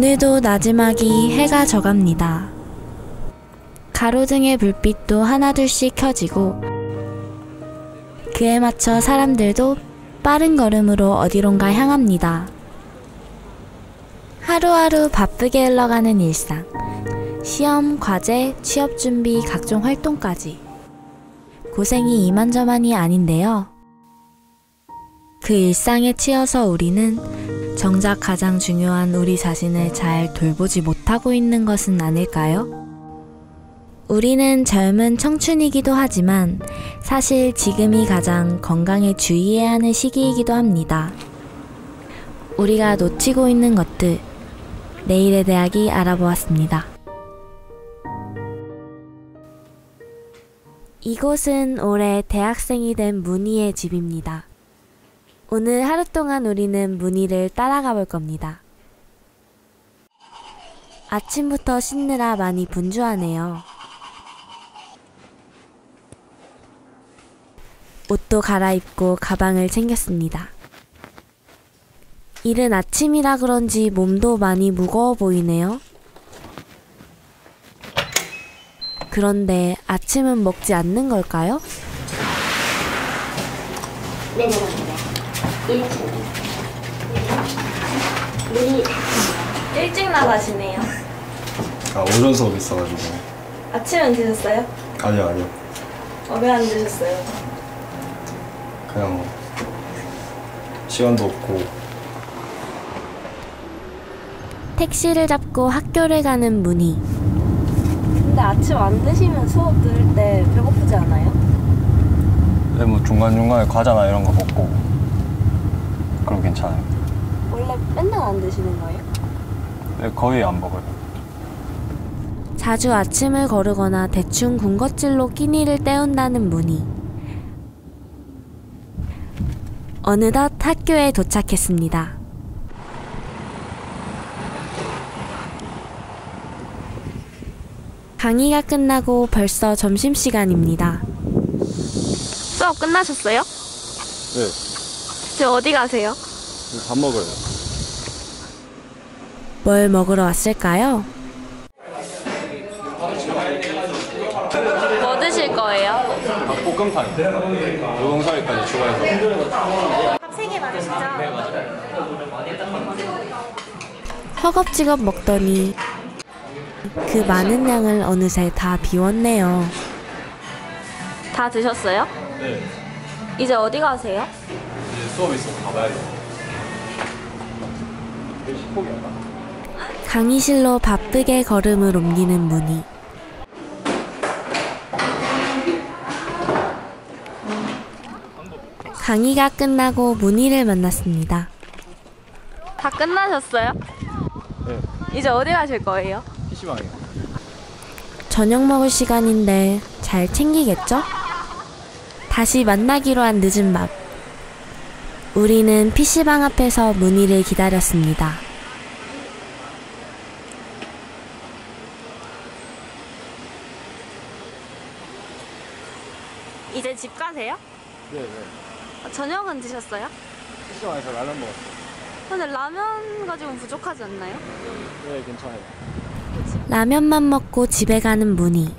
오늘도 나지막이 해가 져갑니다. 가로등의 불빛도 하나둘씩 켜지고 그에 맞춰 사람들도 빠른 걸음으로 어디론가 향합니다. 하루하루 바쁘게 흘러가는 일상. 시험, 과제, 취업 준비, 각종 활동까지. 고생이 이만저만이 아닌데요. 그 일상에 치여서 우리는 정작 가장 중요한 우리 자신을 잘 돌보지 못하고 있는 것은 아닐까요? 우리는 젊은 청춘이기도 하지만 사실 지금이 가장 건강에 주의해야 하는 시기이기도 합니다. 우리가 놓치고 있는 것들, 내일의 대학이 알아보았습니다. 이곳은 올해 대학생이 된 문희의 집입니다. 오늘 하루 동안 우리는 문희를 따라가 볼 겁니다. 아침부터 씻느라 많이 분주하네요. 옷도 갈아입고 가방을 챙겼습니다. 이른 아침이라 그런지 몸도 많이 무거워 보이네요. 그런데 아침은 먹지 않는 걸까요? 네, 1층. 문이 일찍 나가시네요. 오전 수업 있어가지고. 아침은 드셨어요? 아니요. 왜 안 드셨어요? 그냥 시간도 없고. 택시를 잡고 학교를 가는 문희. 근데 아침 안 드시면 수업 들을 때 배고프지 않아요? 네, 뭐 중간중간에 과자나 이런 거 먹고 그럼 괜찮아요. 원래 맨날 안 드시는 거예요? 네, 거의 안 먹어요. 자주 아침을 거르거나 대충 군것질로 끼니를 때운다는 문희. 어느덧 학교에 도착했습니다. 강의가 끝나고 벌써 점심시간입니다. 수업 끝나셨어요? 네. 이제 어디 가세요? 밥 먹어요. 뭘 먹으러 왔을까요? 뭐 드실 거예요? 볶음탕. 우동사리까지 추가해서. 밥 3개 맞으시죠? 네, 맞아요. 허겁지겁 먹더니 그 많은 양을 어느새 다 비웠네요. 다 드셨어요? 네. 이제 어디 가세요? 이제 수업 있어서 가봐야죠. 포기한다. 강의실로 바쁘게 걸음을 옮기는 문희. 강의가 끝나고 문희를 만났습니다. 다 끝나셨어요? 네. 이제 어디 가실 거예요? PC방이요. 저녁 먹을 시간인데 잘 챙기겠죠? 다시 만나기로 한 늦은 밤. 우리는 PC방 앞에서 문희를 기다렸습니다. 이제 집 가세요? 네. 저녁은 드셨어요? PC방에서 라면 먹었어요. 근데 라면 가지고는 부족하지 않나요? 네, 괜찮아요. 라면만 먹고 집에 가는 문희.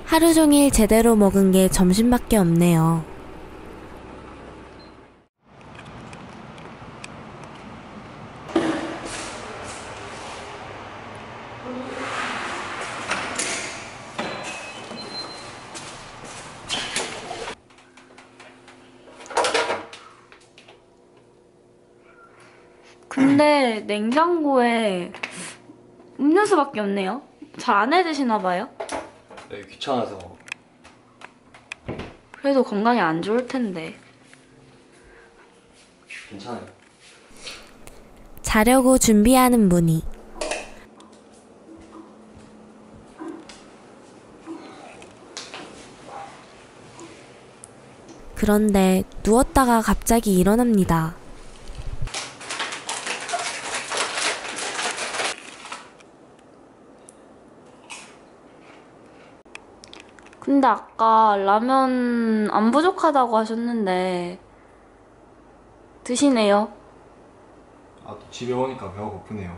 하루 종일 제대로 먹은 게 점심밖에 없네요. 근데 냉장고에 음료수밖에 없네요. 잘 안 해 드시나 봐요? 네, 귀찮아서. 그래도 건강에 안 좋을 텐데. 괜찮아요. 자려고 준비하는 문희. 그런데 누웠다가 갑자기 일어납니다. 근데 아까 라면 안 부족하다고 하셨는데 드시네요. 또 집에 오니까 배가 고프네요.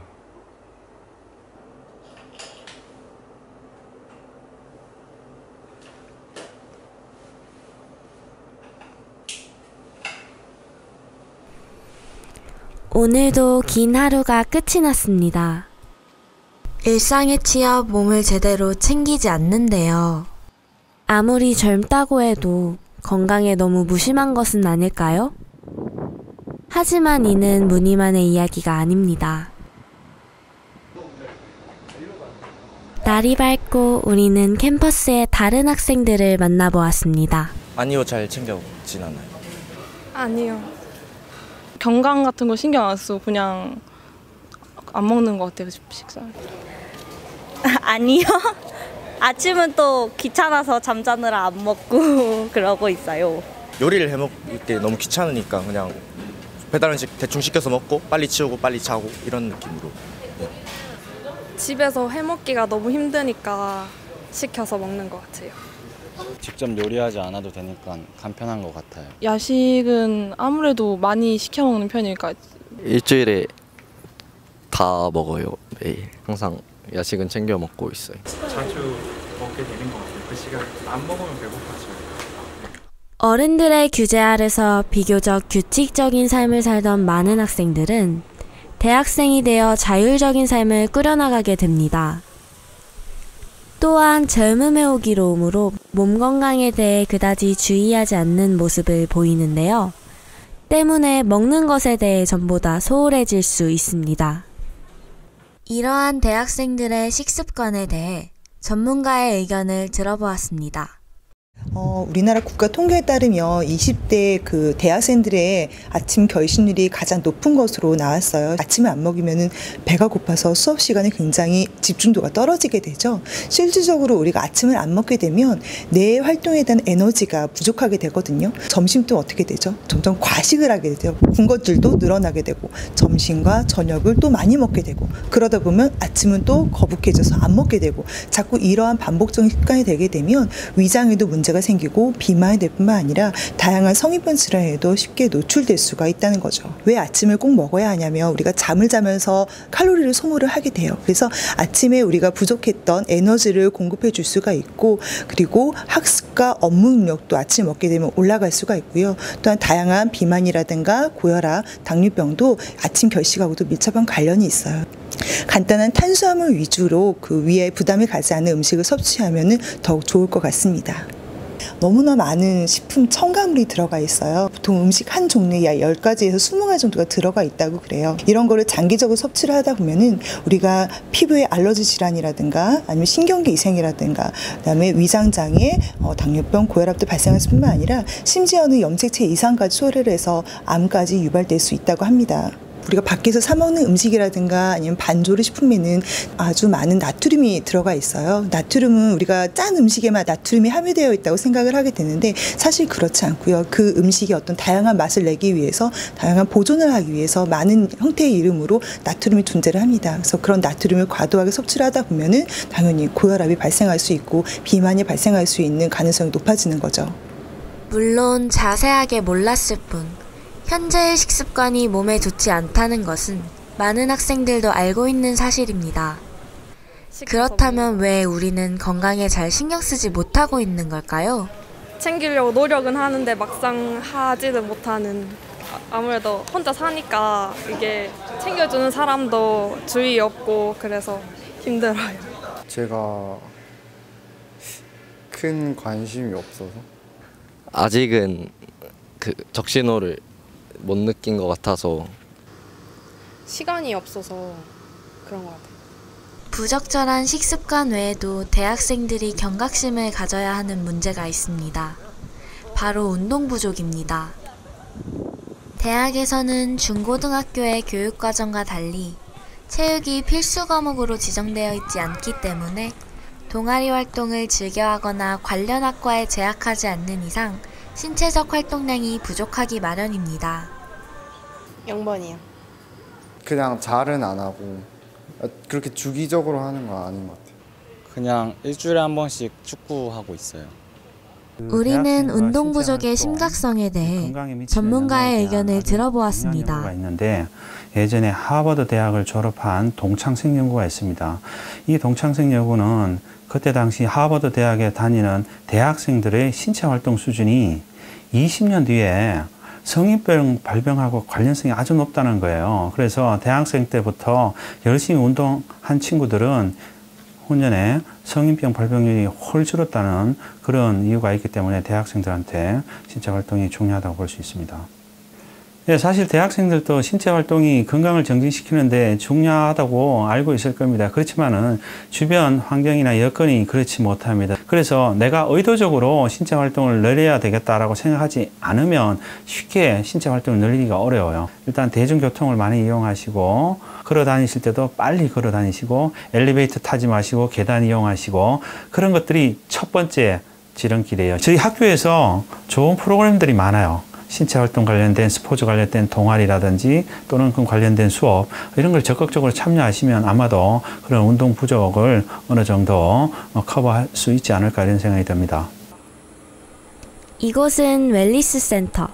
오늘도 긴 하루가 끝이 났습니다. 일상에 치여 몸을 제대로 챙기지 않는데요. 아무리 젊다고 해도 건강에 너무 무심한 것은 아닐까요? 하지만 이는 무늬만의 이야기가 아닙니다. 날이 밝고 우리는 캠퍼스의 다른 학생들을 만나보았습니다. 아니요, 잘 챙겨먹진 않아요. 아니요. 건강 같은 거 신경 안 쓰고 그냥 안 먹는 것 같아요, 식사. 아니요. 아침은 또 귀찮아서 잠자느라 안 먹고 그러고 있어요. 요리를 해먹을 때 너무 귀찮으니까 그냥 배달 음식 대충 시켜서 먹고 빨리 치우고 빨리 자고 이런 느낌으로. 집에서 해먹기가 너무 힘드니까 시켜서 먹는 것 같아요. 직접 요리하지 않아도 되니까 간편한 것 같아요. 야식은 아무래도 많이 시켜 먹는 편이니까 일주일에 다 먹어요. 매일 항상 야식은 챙겨 먹고 있어요. 자주 먹게 되는 것 같아요. 그 시간 안 먹으면 배고파져요. 어른들의 규제 아래서 비교적 규칙적인 삶을 살던 많은 학생들은 대학생이 되어 자율적인 삶을 꾸려나가게 됩니다. 또한 젊음의 오기로 오므로 몸 건강에 대해 그다지 주의하지 않는 모습을 보이는데요. 때문에 먹는 것에 대해 전보다 소홀해질 수 있습니다. 이러한 대학생들의 식습관에 대해 전문가의 의견을 들어보았습니다. 우리나라 국가 통계에 따르면 20대 그 대학생들의 아침 결식률이 가장 높은 것으로 나왔어요. 아침을 안 먹으면 배가 고파서 수업 시간에 굉장히 집중도가 떨어지게 되죠. 실질적으로 우리가 아침을 안 먹게 되면 뇌 활동에 대한 에너지가 부족하게 되거든요. 점심도 어떻게 되죠? 점점 과식을 하게 되죠. 군것질도 늘어나게 되고 점심과 저녁을 또 많이 먹게 되고 그러다 보면 아침은 또 거북해져서 안 먹게 되고 자꾸 이러한 반복적인 습관이 되게 되면 위장에도 문제가 생기고 비만이 될 뿐만 아니라 다양한 성인병 질환에도 쉽게 노출될 수가 있다는 거죠. 왜 아침을 꼭 먹어야 하냐면 우리가 잠을 자면서 칼로리를 소모를 하게 돼요. 그래서 아침에 우리가 부족했던 에너지를 공급해 줄 수가 있고 그리고 학습과 업무 능력도 아침 먹게 되면 올라갈 수가 있고요. 또한 다양한 비만이라든가 고혈압, 당뇨병도 아침 결식하고도 밀접한 관련이 있어요. 간단한 탄수화물 위주로 그 위에 부담을 가지 않는 음식을 섭취하면 더욱 좋을 것 같습니다. 너무나 많은 식품 첨가물이 들어가 있어요. 보통 음식 한 종류에 약 10가지에서 20가지 정도가 들어가 있다고 그래요. 이런 거를 장기적으로 섭취를 하다 보면은 우리가 피부에 알러지 질환이라든가 아니면 신경계 이상이라든가 그다음에 위장장애, 당뇨병, 고혈압도 발생할 뿐만 아니라 심지어는 염색체 이상까지 초래를 해서 암까지 유발될 수 있다고 합니다. 우리가 밖에서 사 먹는 음식이라든가 아니면 반조리 식품에는 아주 많은 나트륨이 들어가 있어요. 나트륨은 우리가 짠 음식에만 나트륨이 함유되어 있다고 생각을 하게 되는데 사실 그렇지 않고요. 그 음식이 어떤 다양한 맛을 내기 위해서 다양한 보존을 하기 위해서 많은 형태의 이름으로 나트륨이 존재를 합니다. 그래서 그런 나트륨을 과도하게 섭취를 하다 보면은 당연히 고혈압이 발생할 수 있고 비만이 발생할 수 있는 가능성이 높아지는 거죠. 물론 자세하게 몰랐을 뿐 현재의 식습관이 몸에 좋지 않다는 것은 많은 학생들도 알고 있는 사실입니다. 그렇다면 왜 우리는 건강에 잘 신경 쓰지 못하고 있는 걸까요? 챙기려고 노력은 하는데 막상 하지는 못하는, 아무래도 혼자 사니까 이게 챙겨주는 사람도 주위에 없고 그래서 힘들어요. 제가 큰 관심이 없어서 아직은 그 적신호를 못 느낀 것 같아서 시간이 없어서 그런 것 같아요. 부적절한 식습관 외에도 대학생들이 경각심을 가져야 하는 문제가 있습니다. 바로 운동 부족입니다. 대학에서는 중고등학교의 교육과정과 달리 체육이 필수 과목으로 지정되어 있지 않기 때문에 동아리 활동을 즐겨하거나 관련 학과에 재학하지 않는 이상 신체적 활동량이 부족하기 마련입니다. 0번이요. 그냥 잘은 안 하고 그렇게 주기적으로 하는 건 아닌 것 같아요. 그냥 일주일에 한 번씩 축구하고 있어요. 우리는 운동 부족의 심각성에 대해 전문가의 의견을 들어보았습니다. 연구가 있는데 예전에 하버드 대학을 졸업한 동창생 연구가 있습니다. 이 동창생 연구는 그때 당시 하버드 대학에 다니는 대학생들의 신체 활동 수준이 20년 뒤에 성인병 발병하고 관련성이 아주 높다는 거예요. 그래서 대학생 때부터 열심히 운동한 친구들은 후년에 성인병 발병률이 훨 줄었다는 그런 이유가 있기 때문에 대학생들한테 신체 활동이 중요하다고 볼 수 있습니다. 네, 사실 대학생들도 신체 활동이 건강을 정진시키는데 중요하다고 알고 있을 겁니다. 그렇지만은 주변 환경이나 여건이 그렇지 못합니다. 그래서 내가 의도적으로 신체 활동을 늘려야 되겠다라고 생각하지 않으면 쉽게 신체 활동을 늘리기가 어려워요. 일단 대중교통을 많이 이용하시고 걸어 다니실 때도 빨리 걸어 다니시고 엘리베이터 타지 마시고 계단 이용하시고 그런 것들이 첫 번째 지름길이에요. 저희 학교에서 좋은 프로그램들이 많아요. 신체 활동 관련된 스포츠 관련된 동아리라든지 또는 그 관련된 수업 이런 걸 적극적으로 참여하시면 아마도 그런 운동 부족을 어느 정도 커버할 수 있지 않을까 이런 생각이 듭니다. 이곳은 웰리스 센터.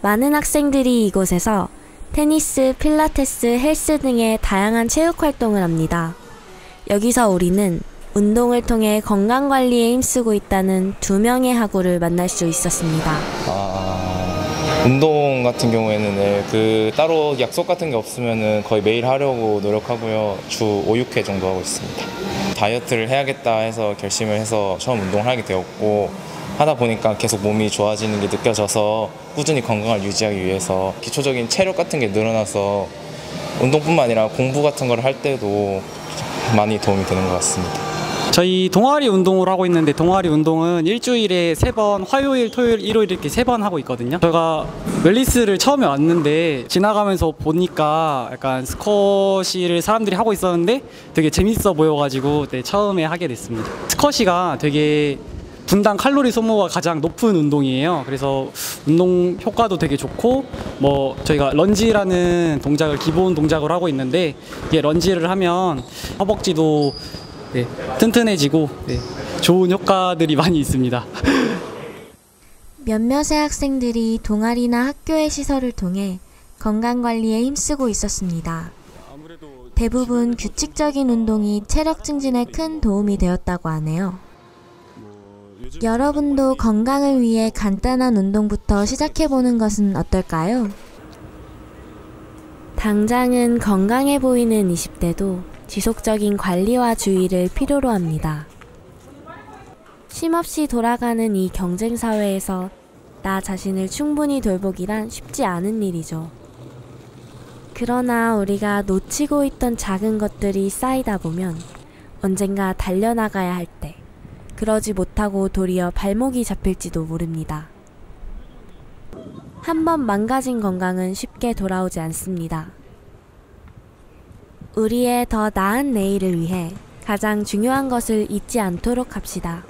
많은 학생들이 이곳에서 테니스, 필라테스, 헬스 등의 다양한 체육 활동을 합니다. 여기서 우리는 운동을 통해 건강관리에 힘쓰고 있다는 2명의 학우를 만날 수 있었습니다. 운동 같은 경우에는 따로 약속 같은 게 없으면 거의 매일 하려고 노력하고요. 주 5, 6회 정도 하고 있습니다. 다이어트를 해야겠다 해서 결심을 해서 처음 운동을 하게 되었고 하다 보니까 계속 몸이 좋아지는 게 느껴져서 꾸준히 건강을 유지하기 위해서 기초적인 체력 같은 게 늘어나서 운동뿐만 아니라 공부 같은 걸 할 때도 많이 도움이 되는 것 같습니다. 저희 동아리 운동을 하고 있는데 동아리 운동은 일주일에 3번, 화요일, 토요일, 일요일 이렇게 3번 하고 있거든요. 제가 웰리스를 처음에 왔는데 지나가면서 보니까 약간 스쿼시를 사람들이 하고 있었는데 되게 재밌어 보여가지고 처음에 하게 됐습니다. 스쿼시가 되게 분당 칼로리 소모가 가장 높은 운동이에요. 그래서 운동 효과도 되게 좋고 저희가 런지라는 동작을 기본 동작을 하고 있는데 이게 런지를 하면 허벅지도 튼튼해지고 좋은 효과들이 많이 있습니다. 몇몇의 학생들이 동아리나 학교의 시설을 통해 건강관리에 힘쓰고 있었습니다. 대부분 규칙적인 운동이 체력 증진에 큰 도움이 되었다고 하네요. 여러분도 건강을 위해 간단한 운동부터 시작해보는 것은 어떨까요? 당장은 건강해 보이는 20대도 지속적인 관리와 주의를 필요로 합니다. 쉼없이 돌아가는 이 경쟁사회에서 나 자신을 충분히 돌보기란 쉽지 않은 일이죠. 그러나 우리가 놓치고 있던 작은 것들이 쌓이다 보면 언젠가 달려나가야 할 때 그러지 못하고 도리어 발목이 잡힐지도 모릅니다. 한번 망가진 건강은 쉽게 돌아오지 않습니다. 우리의 더 나은 내일을 위해 가장 중요한 것을 잊지 않도록 합시다.